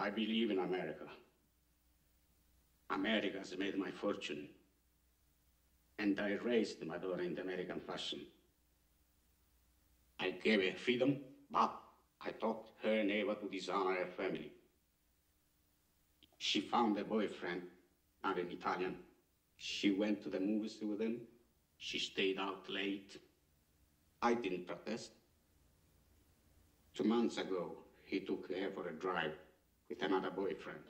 I believe in America. America has made my fortune. And I raised my daughter in the American fashion. I gave her freedom, but I taught her never to dishonor her family. She found a boyfriend, not an Italian. She went to the movies with him. She stayed out late. I didn't protest. 2 months ago, he took her for a drive with another boyfriend.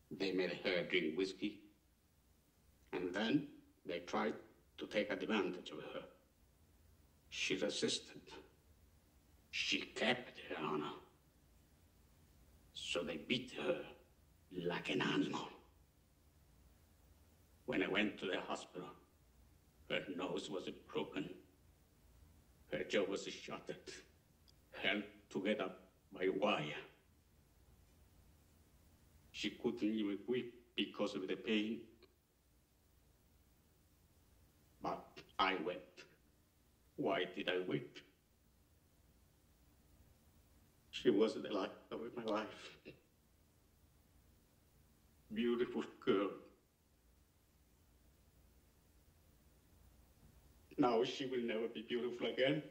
They made her drink whiskey, and then they tried to take advantage of her. She resisted. She kept her honor. So they beat her like an animal. When I went to the hospital, her nose was broken. Her jaw was shattered, held together by wire. She couldn't even weep because of the pain. But I wept. Why did I weep? She was the light of my life. Beautiful girl. Now she will never be beautiful again.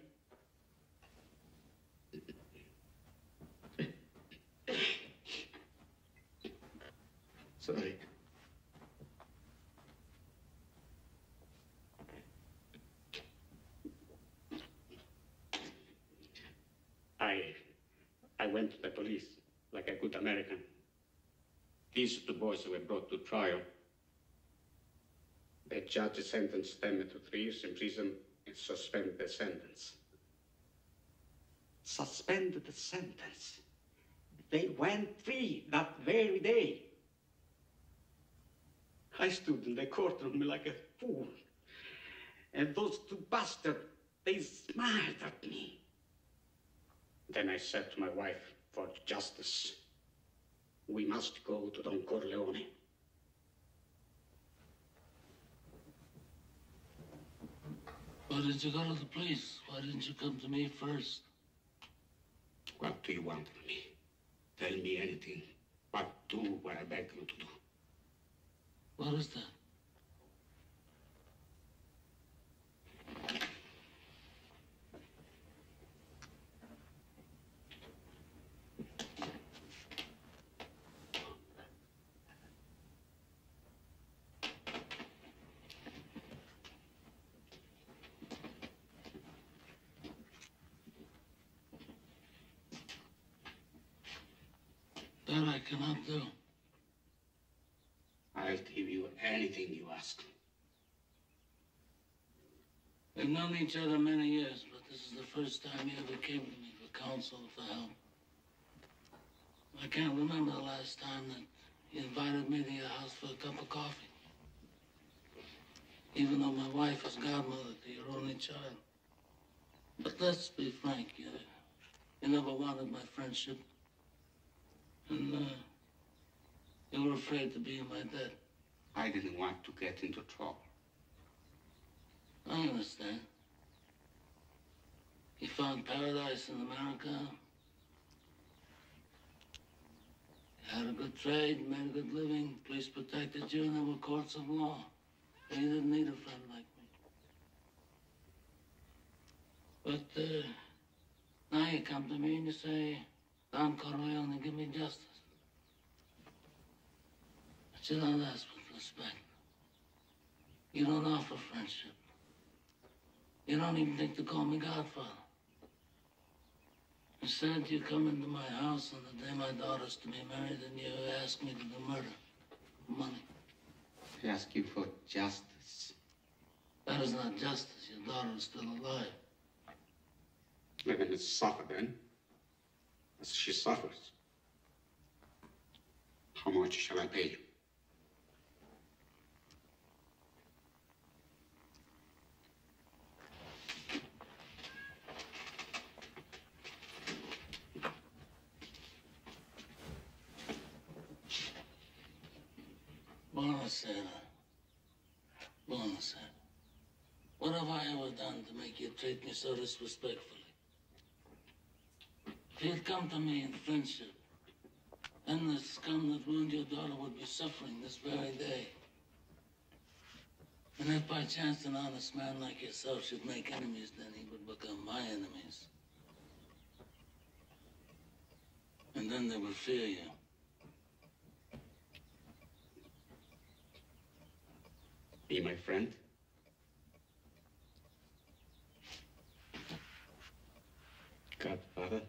Sorry. I went to the police like a good American. These 2 boys were brought to trial. The judge sentenced them to 3 years in prison and suspended the sentence. Suspended the sentence? They went free that very day. I stood in the courtroom like a fool. And those 2 bastards, they smiled at me. Then I said to my wife, for justice, we must go to Don Corleone. Why didn't you go to the police? Why didn't you come to me first? What do you want from me? Tell me anything, but do what I beg you to do. What is that? That I cannot do. I'll give you anything you ask. We've known each other many years, but this is the first time you ever came to me for counsel, for help. I can't remember the last time that you invited me to your house for a cup of coffee. Even though my wife is godmother to your only child. But let's be frank, you never wanted my friendship. And you were afraid to be in my debt. I didn't want to get into trouble. I understand. You found paradise in America. You had a good trade, made a good living, police protected you, and there were courts of law. And you didn't need a friend like me. But now you come to me and you say, Don Corleone, give me justice. But you don't ask with respect. You don't offer friendship. You don't even think to call me Godfather. Instead, you come into my house on the day my daughter's to be married and you ask me to do murder. Money. I ask you for justice. That is not justice. Your daughter is still alive. Let her suffer then, as she suffers. How much shall I pay you? Bonasera. Bonasera. What have I ever done to make you treat me so disrespectfully? If you'd come to me in friendship, then the scum that ruined your daughter would be suffering this very day. And if by chance an honest man like yourself should make enemies, then he would become my enemies. And then they would fear you. Be my friend? Godfather?